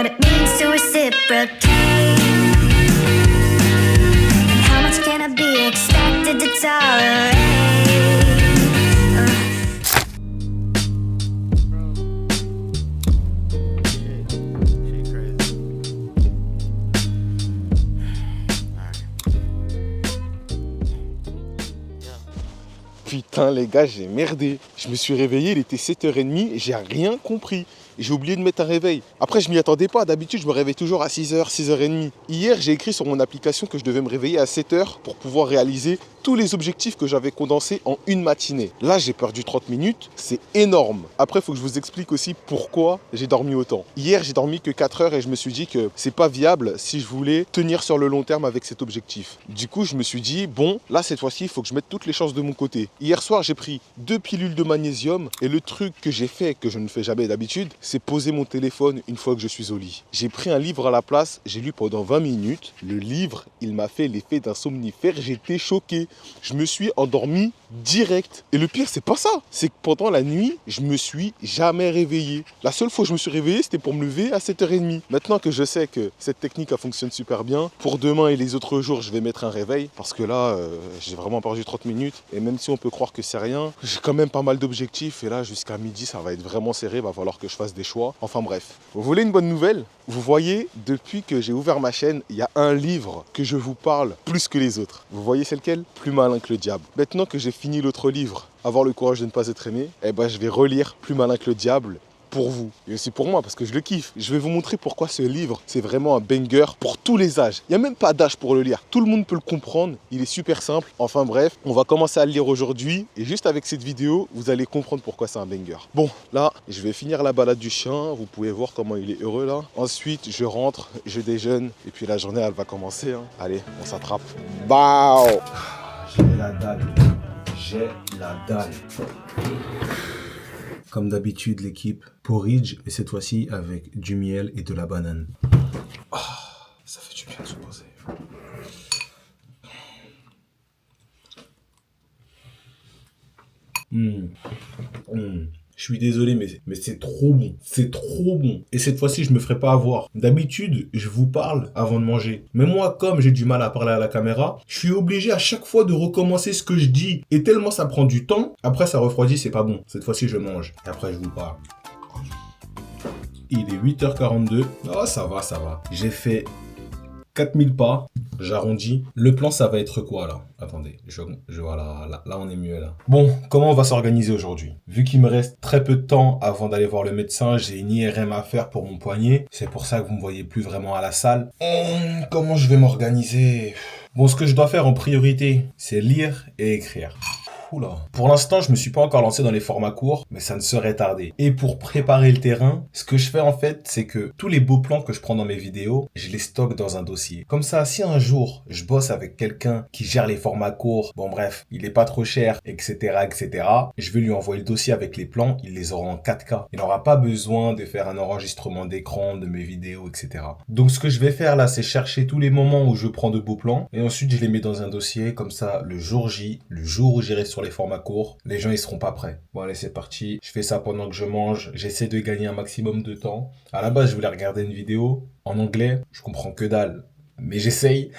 what it means to reciprocate. How much can I be expected to tolerate? Putain les gars, j'ai merdé. Je me suis réveillé, il était 7h30 et j'ai rien compris. J'ai oublié de mettre un réveil. Après, je m'y attendais pas. D'habitude, je me réveille toujours à 6h, 6h30. Hier, j'ai écrit sur mon application que je devais me réveiller à 7h pour pouvoir réaliser tous les objectifs que j'avais condensés en une matinée. Là, j'ai perdu 30 minutes. C'est énorme. Après, il faut que je vous explique aussi pourquoi j'ai dormi autant. Hier, j'ai dormi que 4 heures et je me suis dit que c'est pas viable si je voulais tenir sur le long terme avec cet objectif. Du coup, je me suis dit, bon, là, cette fois-ci, il faut que je mette toutes les chances de mon côté. Hier soir, j'ai pris 2 pilules de magnésium et le truc que j'ai fait, que je ne fais jamais d'habitude, c'est poser mon téléphone une fois que je suis au lit. J'ai pris un livre à la place, j'ai lu pendant 20 minutes. Le livre, il m'a fait l'effet d'un somnifère, j'étais choqué. Je me suis endormi direct. Et le pire, c'est pas ça. C'est que pendant la nuit, je me suis jamais réveillé. La seule fois où je me suis réveillé, c'était pour me lever à 7h30. Maintenant que je sais que cette technique, elle fonctionne super bien, pour demain et les autres jours, je vais mettre un réveil. Parce que là, j'ai vraiment perdu 30 minutes. Et même si on peut croire que c'est rien, j'ai quand même pas mal d'objectifs. Et là, jusqu'à midi, ça va être vraiment serré. Il va falloir que je fasse des choix. Enfin bref. Vous voulez une bonne nouvelle? Vous voyez, depuis que j'ai ouvert ma chaîne, il y a un livre que je vous parle plus que les autres. Vous voyez c'est lequel? Plus malin que le diable. Maintenant que j'ai fini l'autre livre, Avoir le courage de ne pas être aimé, eh ben, je vais relire Plus malin que le diable pour vous. Et aussi pour moi, parce que je le kiffe. Je vais vous montrer pourquoi ce livre, c'est vraiment un banger pour tous les âges. Il n'y a même pas d'âge pour le lire. Tout le monde peut le comprendre. Il est super simple. Enfin bref, on va commencer à le lire aujourd'hui. Et juste avec cette vidéo, vous allez comprendre pourquoi c'est un banger. Bon, là, je vais finir la balade du chien. Vous pouvez voir comment il est heureux là. Ensuite, je rentre, je déjeune. Et puis la journée, elle va commencer. Hein. Allez, on s'attrape. Bao! J'ai la dalle. J'ai la dalle. Comme d'habitude, l'équipe porridge, et cette fois-ci avec du miel et de la banane. Oh, ça fait du bien de se poser. Je suis désolé, mais c'est trop bon. C'est trop bon. Et cette fois-ci, je me ferai pas avoir. D'habitude, je vous parle avant de manger. Mais moi, comme j'ai du mal à parler à la caméra, je suis obligé à chaque fois de recommencer ce que je dis. Et tellement ça prend du temps, après ça refroidit, c'est pas bon. Cette fois-ci, je mange. Et après, je vous parle. Il est 8h42. Oh, ça va, ça va. J'ai fait 4000 pas. J'arrondis. Le plan, ça va être quoi, là? Attendez, voilà, là, on est mieux, là. Bon, comment on va s'organiser aujourd'hui? Vu qu'il me reste très peu de temps avant d'aller voir le médecin, j'ai une IRM à faire pour mon poignet. C'est pour ça que vous me voyez plus vraiment à la salle. Comment je vais m'organiser? Bon, ce que je dois faire en priorité, c'est lire et écrire. Oula. Pour l'instant, je me suis pas encore lancé dans les formats courts, mais ça ne serait tardé. Et pour préparer le terrain, ce que je fais en fait, c'est que tous les beaux plans que je prends dans mes vidéos, je les stocke dans un dossier. Comme ça, si un jour, je bosse avec quelqu'un qui gère les formats courts, bon bref, il est pas trop cher, etc., etc., je vais lui envoyer le dossier avec les plans, il les aura en 4K. Il n'aura pas besoin de faire un enregistrement d'écran de mes vidéos, etc. Donc ce que je vais faire là, c'est chercher tous les moments où je prends de beaux plans, et ensuite je les mets dans un dossier, comme ça, le jour J, le jour où j'irai sur les formats courts, les gens ils seront pas prêts. Bon allez, c'est parti. Je fais ça pendant que je mange. J'essaie de gagner un maximum de temps. À la base, je voulais regarder une vidéo en anglais. Je comprends que dalle, mais j'essaye.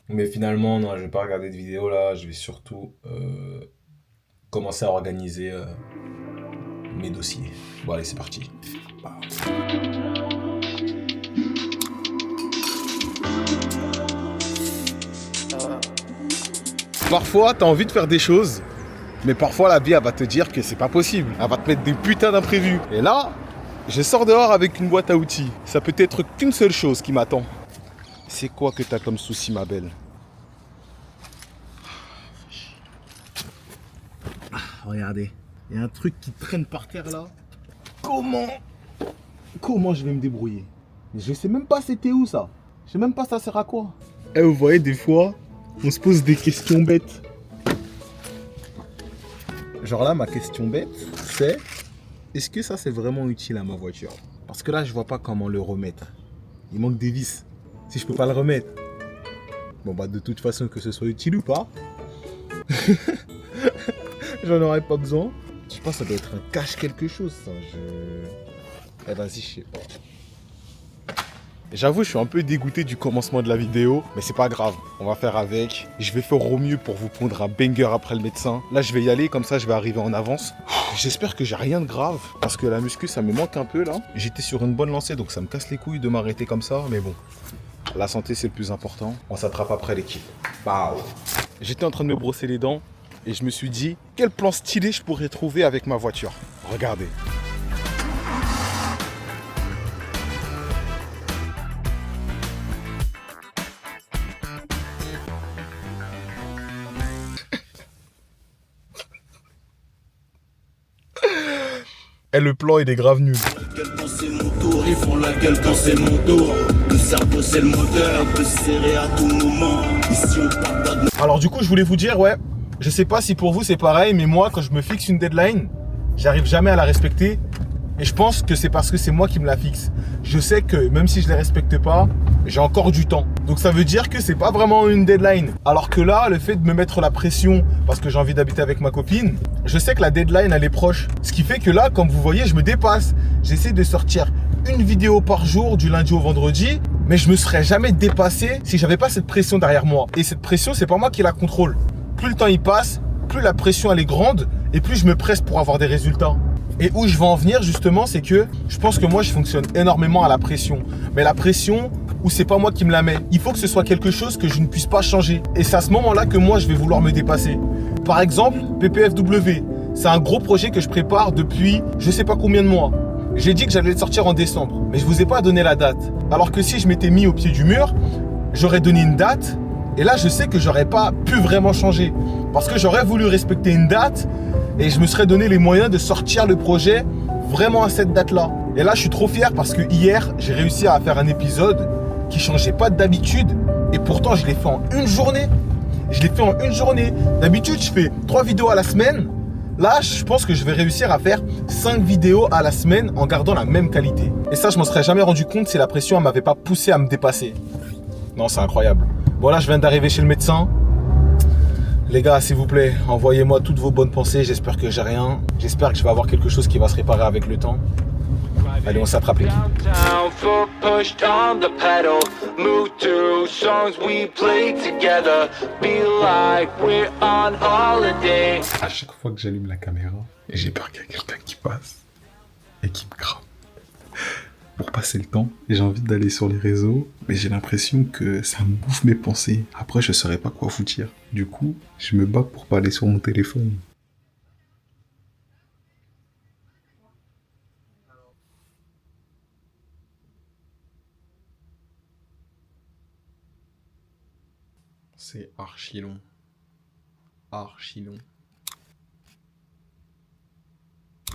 Mais finalement, non, je vais pas regarder de vidéo là. Je vais surtout commencer à organiser mes dossiers. Bon allez, c'est parti. Parfois, t'as envie de faire des choses, mais parfois la vie, elle va te dire que c'est pas possible. Elle va te mettre des putains d'imprévus. Et là, je sors dehors avec une boîte à outils. Ça peut être qu'une seule chose qui m'attend. C'est quoi que t'as comme souci, ma belle? Regardez, il y a un truc qui traîne par terre là. Comment je vais me débrouiller? Je sais même pas c'était où ça. Je sais même pas ça sert à quoi. Et vous voyez, des fois, on se pose des questions bêtes. Genre là, ma question bête, c'est est-ce que ça c'est vraiment utile à ma voiture? Parce que là, je vois pas comment le remettre. Il manque des vis. Si je peux pas le remettre. Bon bah de toute façon, que ce soit utile ou pas, j'en aurais pas besoin. Je sais pas, ça doit être un cache quelque chose ça. Eh vas-y, je sais pas. J'avoue, je suis un peu dégoûté du commencement de la vidéo, mais c'est pas grave, on va faire avec. Je vais faire au mieux pour vous pondre un banger après le médecin. Là, je vais y aller, comme ça, je vais arriver en avance. J'espère que j'ai rien de grave, parce que la muscu, ça me manque un peu, là. J'étais sur une bonne lancée, donc ça me casse les couilles de m'arrêter comme ça, mais bon. La santé, c'est le plus important. On s'attrape après l'équipe. Bah. J'étais en train de me brosser les dents, et je me suis dit, quel plan stylé je pourrais trouver avec ma voiture. Regardez. Et le plan, il est grave nul. Quand c'est mon tour, ils font la gueule quand c'est mon tour. Le cerveau c'est le moteur, peut serrer à tout moment. Ici on parle pas de... Alors du coup, je voulais vous dire, ouais, je sais pas si pour vous c'est pareil, mais moi, quand je me fixe une deadline, j'arrive jamais à la respecter. Et je pense que c'est parce que c'est moi qui me la fixe. Je sais que même si je ne les respecte pas, j'ai encore du temps. Donc ça veut dire que c'est pas vraiment une deadline. Alors que là, le fait de me mettre la pression parce que j'ai envie d'habiter avec ma copine, je sais que la deadline elle est proche. Ce qui fait que là, comme vous voyez, je me dépasse. J'essaie de sortir une vidéo par jour du lundi au vendredi, mais je me serais jamais dépassé si j'avais pas cette pression derrière moi. Et cette pression, c'est pas moi qui la contrôle. Plus le temps y passe, plus la pression elle est grande et plus je me presse pour avoir des résultats. Et où je veux en venir justement, c'est que je pense que moi je fonctionne énormément à la pression. Mais la pression où c'est pas moi qui me la mets. Il faut que ce soit quelque chose que je ne puisse pas changer. Et c'est à ce moment-là que moi je vais vouloir me dépasser. Par exemple, PPFW, c'est un gros projet que je prépare depuis je sais pas combien de mois. J'ai dit que j'allais le sortir en décembre, mais je vous ai pas donné la date. Alors que si je m'étais mis au pied du mur, j'aurais donné une date. Et là, je sais que j'aurais pas pu vraiment changer. Parce que j'aurais voulu respecter une date et je me serais donné les moyens de sortir le projet vraiment à cette date-là. Et là, je suis trop fier parce que hier, j'ai réussi à faire un épisode qui changeait pas d'habitude. Et pourtant, je l'ai fait en une journée. Je l'ai fait en une journée. D'habitude, je fais 3 vidéos à la semaine. Là, je pense que je vais réussir à faire 5 vidéos à la semaine en gardant la même qualité. Et ça, je m'en serais jamais rendu compte si la pression ne m'avait pas poussé à me dépasser. Non, c'est incroyable. Bon, là, je viens d'arriver chez le médecin. Les gars, s'il vous plaît, envoyez-moi toutes vos bonnes pensées. J'espère que j'ai rien. J'espère que je vais avoir quelque chose qui va se réparer avec le temps. Allez, on s'attrape l'équipe. À chaque fois que j'allume la caméra, j'ai peur qu'il y ait quelqu'un qui passe et qui me crame. Pour passer le temps, j'ai envie d'aller sur les réseaux, mais j'ai l'impression que ça me bouffe mes pensées. Après, je saurais pas quoi vous dire. Du coup, je me bats pour pas aller sur mon téléphone. C'est archi long. Archi long.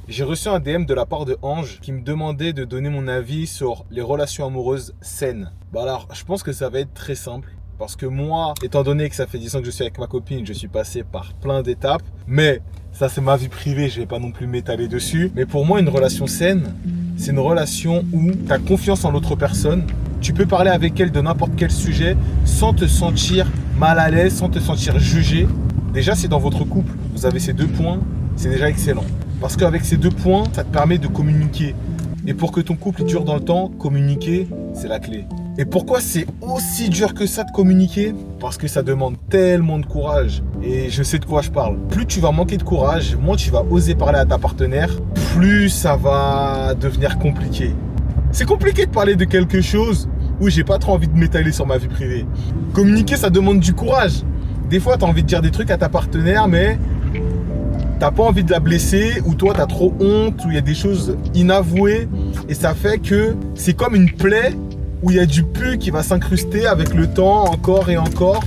J'ai reçu un DM de la part de Ange qui me demandait de donner mon avis sur les relations amoureuses saines. Bah alors, je pense que ça va être très simple. Parce que moi, étant donné que ça fait 10 ans que je suis avec ma copine, je suis passé par plein d'étapes. Mais ça, c'est ma vie privée, je vais pas non plus m'étaler dessus. Mais pour moi, une relation saine, c'est une relation où tu as confiance en l'autre personne. Tu peux parler avec elle de n'importe quel sujet sans te sentir mal à l'aise, sans te sentir jugé. Déjà, si dans votre couple, vous avez ces 2 points, c'est déjà excellent. Parce qu'avec ces 2 points, ça te permet de communiquer. Et pour que ton couple dure dans le temps, communiquer, c'est la clé. Et pourquoi c'est aussi dur que ça de communiquer? Parce que ça demande tellement de courage. Et je sais de quoi je parle. Plus tu vas manquer de courage, moins tu vas oser parler à ta partenaire, plus ça va devenir compliqué. C'est compliqué de parler de quelque chose où j'ai pas trop envie de m'étaler sur ma vie privée. Communiquer, ça demande du courage. Des fois, tu as envie de dire des trucs à ta partenaire, mais t'as pas envie de la blesser, ou toi t'as trop honte, ou il y a des choses inavouées, et ça fait que c'est comme une plaie où il y a du pu qui va s'incruster avec le temps, encore et encore.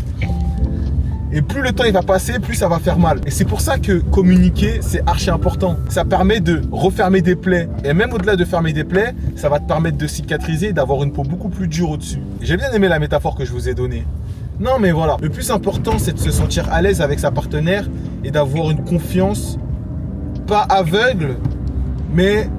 Et plus le temps il va passer, plus ça va faire mal. Et c'est pour ça que communiquer, c'est archi important. Ça permet de refermer des plaies. Et même au-delà de fermer des plaies, ça va te permettre de cicatriser et d'avoir une peau beaucoup plus dure au-dessus. J'ai bien aimé la métaphore que je vous ai donnée. Non mais voilà, le plus important c'est de se sentir à l'aise avec sa partenaire et d'avoir une confiance, pas aveugle, mais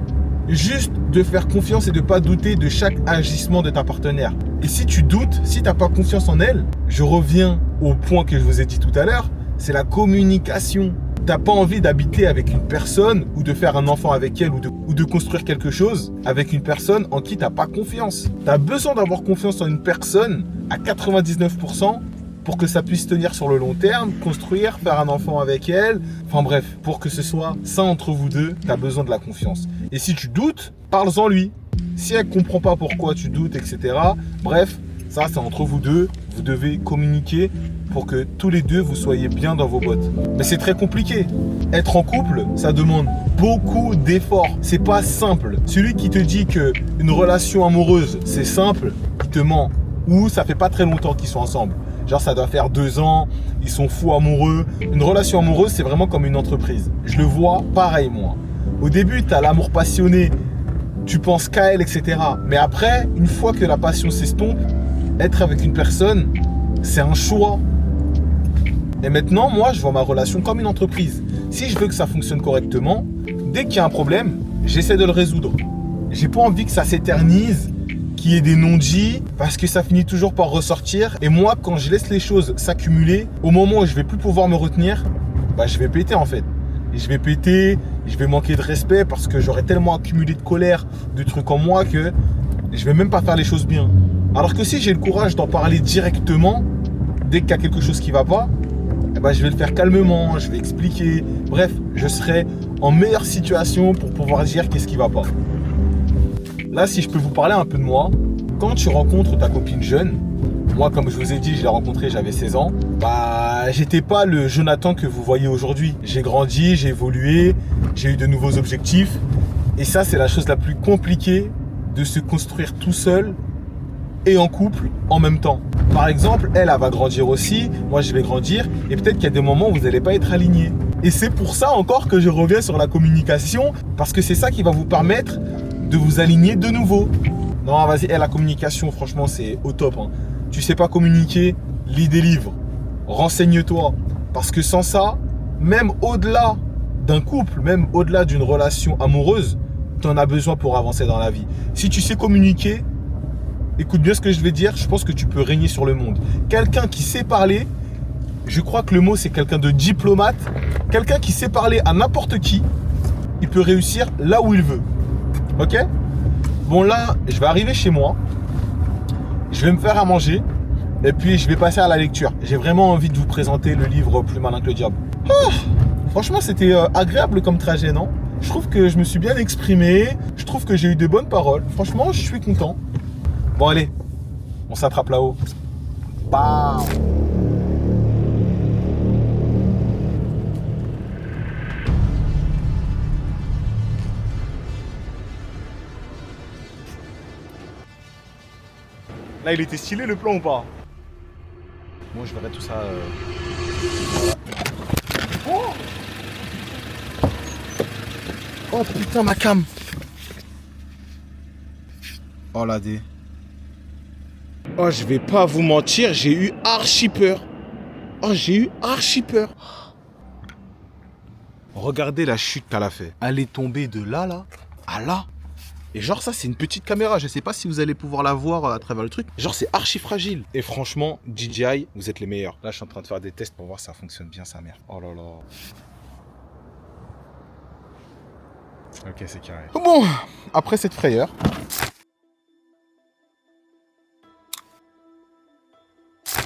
juste de faire confiance et de ne pas douter de chaque agissement de ta partenaire. Et si tu doutes, si tu n'as pas confiance en elle, je reviens au point que je vous ai dit tout à l'heure, c'est la communication. T'as pas envie d'habiter avec une personne ou de faire un enfant avec elle ou de construire quelque chose avec une personne en qui t'as pas confiance. T'as besoin d'avoir confiance en une personne à 99% pour que ça puisse tenir sur le long terme, construire, faire un enfant avec elle. Enfin bref, pour que ce soit sain entre vous deux, t'as besoin de la confiance. Et si tu doutes, parle-en lui. Si elle comprend pas pourquoi tu doutes, etc. Bref, ça c'est entre vous deux. Vous devez communiquer pour que tous les deux vous soyez bien dans vos bottes. Mais c'est très compliqué. Être en couple, ça demande beaucoup d'efforts. C'est pas simple. Celui qui te dit que une relation amoureuse, c'est simple, il te ment. Ou ça fait pas très longtemps qu'ils sont ensemble. Genre ça doit faire 2 ans, ils sont fous amoureux. Une relation amoureuse, c'est vraiment comme une entreprise. Je le vois pareil moi. Au début, tu as l'amour passionné, tu penses qu'à elle, etc. Mais après, une fois que la passion s'estompe, être avec une personne, c'est un choix. Et maintenant, moi, je vois ma relation comme une entreprise. Si je veux que ça fonctionne correctement, dès qu'il y a un problème, j'essaie de le résoudre. J'ai pas envie que ça s'éternise, qu'il y ait des non-dits, parce que ça finit toujours par ressortir. Et moi, quand je laisse les choses s'accumuler, au moment où je vais plus pouvoir me retenir, bah, je vais péter en fait. Et je vais péter, je vais manquer de respect parce que j'aurai tellement accumulé de colère, de trucs en moi que je vais même pas faire les choses bien. Alors que si j'ai le courage d'en parler directement, dès qu'il y a quelque chose qui va pas, eh ben je vais le faire calmement, je vais expliquer. Bref, je serai en meilleure situation pour pouvoir dire qu'est-ce qui va pas. Là, si je peux vous parler un peu de moi, quand tu rencontres ta copine jeune, moi, comme je vous ai dit, je l'ai rencontrée, j'avais 16 ans, bah, j'étais pas le Jonathan que vous voyez aujourd'hui. J'ai grandi, j'ai évolué, j'ai eu de nouveaux objectifs. Et ça, c'est la chose la plus compliquée de se construire tout seul et en couple en même temps. Par exemple, elle va grandir aussi, moi je vais grandir, et peut-être qu'il y a des moments où vous n'allez pas être alignés. Et c'est pour ça encore que je reviens sur la communication, parce que c'est ça qui va vous permettre de vous aligner de nouveau. Non, vas-y, la communication, franchement, c'est au top. Hein. Tu sais pas communiquer, lis des livres, renseigne-toi. Parce que sans ça, même au-delà d'un couple, même au-delà d'une relation amoureuse, tu en as besoin pour avancer dans la vie. Si tu sais communiquer, écoute bien ce que je vais dire, je pense que tu peux régner sur le monde. Quelqu'un qui sait parler, je crois que le mot c'est quelqu'un de diplomate, quelqu'un qui sait parler à n'importe qui, il peut réussir là où il veut. Ok ? Bon là, je vais arriver chez moi, je vais me faire à manger et puis je vais passer à la lecture. J'ai vraiment envie de vous présenter le livre Plus malin que le diable. Franchement, c'était agréable comme trajet, non ? Je trouve que je me suis bien exprimé, je trouve que j'ai eu de bonnes paroles. Franchement, je suis content. Bon allez, on s'attrape là-haut. Bam. Là, il était stylé le plan ou pas? Bon, je verrai tout ça. Oh, oh putain, ma cam. Oh la dé. Oh, je vais pas vous mentir, j'ai eu archi peur. Oh, j'ai eu archi peur. Regardez la chute qu'elle a fait. Elle est tombée de là à là. Et genre ça, c'est une petite caméra. Je sais pas si vous allez pouvoir la voir à travers le truc. Genre c'est archi fragile. Et franchement, DJI, vous êtes les meilleurs. Là, je suis en train de faire des tests pour voir si ça fonctionne bien, sa mère. Oh là là. Ok, c'est carré. Bon, après cette frayeur...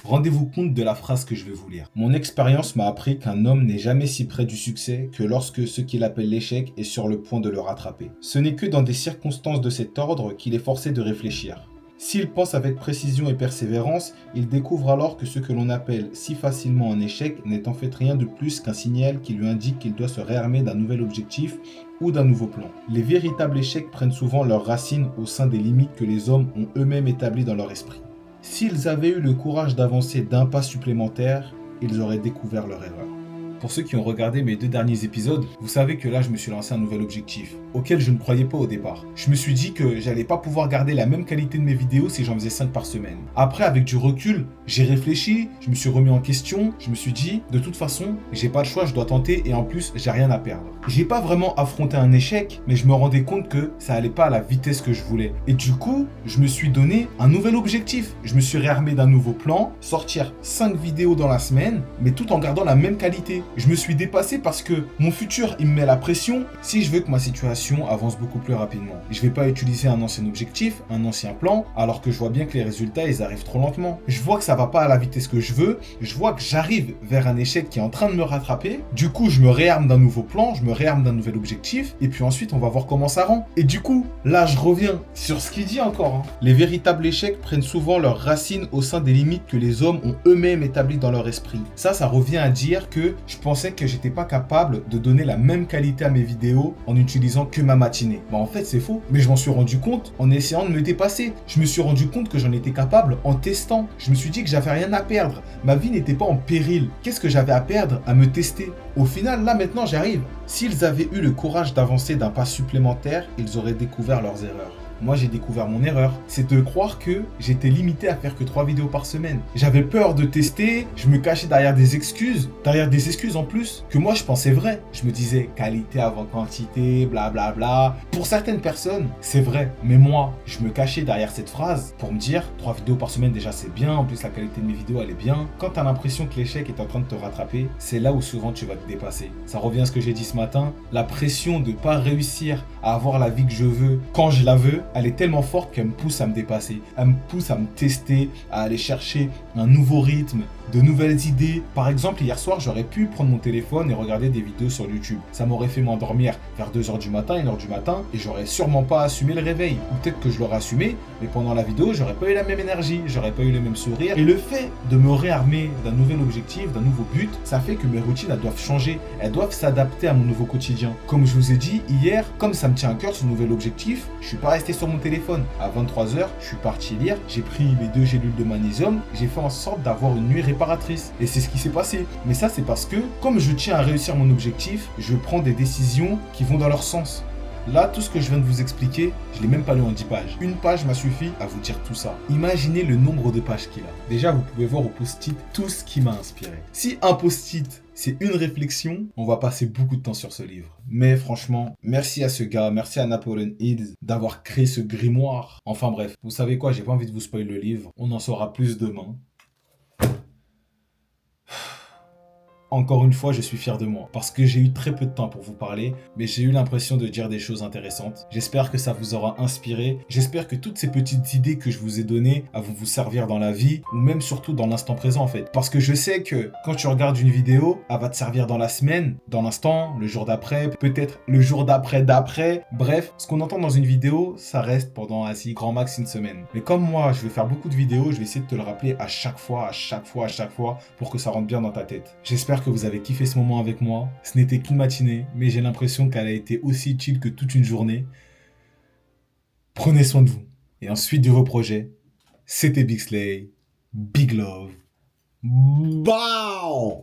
Rendez-vous compte de la phrase que je vais vous lire. Mon expérience m'a appris qu'un homme n'est jamais si près du succès que lorsque ce qu'il appelle l'échec est sur le point de le rattraper. Ce n'est que dans des circonstances de cet ordre qu'il est forcé de réfléchir. S'il pense avec précision et persévérance, il découvre alors que ce que l'on appelle si facilement un échec n'est en fait rien de plus qu'un signal qui lui indique qu'il doit se réarmer d'un nouvel objectif ou d'un nouveau plan. Les véritables échecs prennent souvent leurs racines au sein des limites que les hommes ont eux-mêmes établies dans leur esprit. S'ils avaient eu le courage d'avancer d'un pas supplémentaire, ils auraient découvert leur erreur. Pour ceux qui ont regardé mes 2 derniers épisodes, vous savez que là je me suis lancé un nouvel objectif, auquel je ne croyais pas au départ. Je me suis dit que j'allais pas pouvoir garder la même qualité de mes vidéos si j'en faisais 5 par semaine. Après, avec du recul, j'ai réfléchi, je me suis remis en question, je me suis dit, de toute façon, j'ai pas le choix, je dois tenter et en plus, j'ai rien à perdre. J'ai pas vraiment affronté un échec, mais je me rendais compte que ça allait pas à la vitesse que je voulais. Et du coup, je me suis donné un nouvel objectif. Je me suis réarmé d'un nouveau plan, sortir 5 vidéos dans la semaine, mais tout en gardant la même qualité. Je me suis dépassé parce que mon futur, il me met la pression si je veux que ma situation avance beaucoup plus rapidement. Je vais pas utiliser un ancien objectif, un ancien plan, alors que je vois bien que les résultats, ils arrivent trop lentement. Je vois que ça va pas à la vitesse que je veux, je vois que j'arrive vers un échec qui est en train de me rattraper. Du coup, je me réarme d'un nouveau plan, je me réarme d'un nouvel objectif, et puis ensuite, on va voir comment ça rend. Et du coup, là, je reviens sur ce qu'il dit encore. Les véritables échecs prennent souvent leurs racines au sein des limites que les hommes ont eux-mêmes établies dans leur esprit. Ça revient à dire que je pensais que j'étais pas capable de donner la même qualité à mes vidéos en utilisant que ma matinée. Bah en fait, c'est faux. Mais je m'en suis rendu compte en essayant de me dépasser. Je me suis rendu compte que j'en étais capable en testant. Je me suis dit que j'avais rien à perdre. Ma vie n'était pas en péril. Qu'est-ce que j'avais à perdre à me tester? Au final, là maintenant, j'arrive. S'ils avaient eu le courage d'avancer d'un pas supplémentaire, ils auraient découvert leurs erreurs. Moi, j'ai découvert mon erreur. C'est de croire que j'étais limité à faire que 3 vidéos par semaine. J'avais peur de tester, je me cachais derrière des excuses en plus, que moi je pensais vrai. Je me disais qualité avant quantité, blablabla. Bla bla. Pour certaines personnes, c'est vrai. Mais moi, je me cachais derrière cette phrase pour me dire 3 vidéos par semaine déjà c'est bien, en plus la qualité de mes vidéos elle est bien. Quand tu as l'impression que l'échec est en train de te rattraper, c'est là où souvent tu vas te dépasser. Ça revient à ce que j'ai dit ce matin, la pression de pas réussir à avoir la vie que je veux quand je la veux, elle est tellement forte qu'elle me pousse à me dépasser. Elle me pousse à me tester, à aller chercher un nouveau rythme, de nouvelles idées. Par exemple, hier soir, j'aurais pu prendre mon téléphone et regarder des vidéos sur YouTube. Ça m'aurait fait m'endormir vers 2h du matin, 1h du matin, et j'aurais sûrement pas assumé le réveil. Ou peut-être que je l'aurais assumé, mais pendant la vidéo, j'aurais pas eu la même énergie, j'aurais pas eu le même sourire. Et le fait de me réarmer d'un nouvel objectif, d'un nouveau but, ça fait que mes routines, elles doivent changer. Elles doivent s'adapter à mon nouveau quotidien. Comme je vous ai dit hier, comme ça me tient à cœur ce nouvel objectif, je suis pas resté sur mon téléphone. À 23h, je suis parti lire, j'ai pris mes 2 gélules de magnésium, j'ai fait en sorte d'avoir une nuit réparatrice. Et c'est ce qui s'est passé. Mais ça, c'est parce que, comme je tiens à réussir mon objectif, je prends des décisions qui vont dans leur sens. Là, tout ce que je viens de vous expliquer, je l'ai même pas lu en 10 pages. Une page m'a suffi à vous dire tout ça. Imaginez le nombre de pages qu'il a. Déjà, vous pouvez voir au post-it tout ce qui m'a inspiré. Si un post-it, c'est une réflexion, on va passer beaucoup de temps sur ce livre. Mais franchement, merci à ce gars, merci à Napoleon Hill d'avoir créé ce grimoire. Enfin bref, vous savez quoi, j'ai pas envie de vous spoiler le livre. On en saura plus demain. Encore une fois, je suis fier de moi parce que j'ai eu très peu de temps pour vous parler, mais j'ai eu l'impression de dire des choses intéressantes. J'espère que ça vous aura inspiré. J'espère que toutes ces petites idées que je vous ai données vont vous servir dans la vie ou même surtout dans l'instant présent en fait. Parce que je sais que quand tu regardes une vidéo, elle va te servir dans la semaine, dans l'instant, le jour d'après, peut-être le jour d'après. Bref, ce qu'on entend dans une vidéo, ça reste pendant grand max une semaine. Mais comme moi, je vais faire beaucoup de vidéos, je vais essayer de te le rappeler à chaque fois pour que ça rentre bien dans ta tête. J'espère que vous avez kiffé ce moment avec moi. Ce n'était qu'une matinée, mais j'ai l'impression qu'elle a été aussi utile que toute une journée. Prenez soin de vous. Et ensuite de vos projets, c'était Big Slay. Big love. Bow!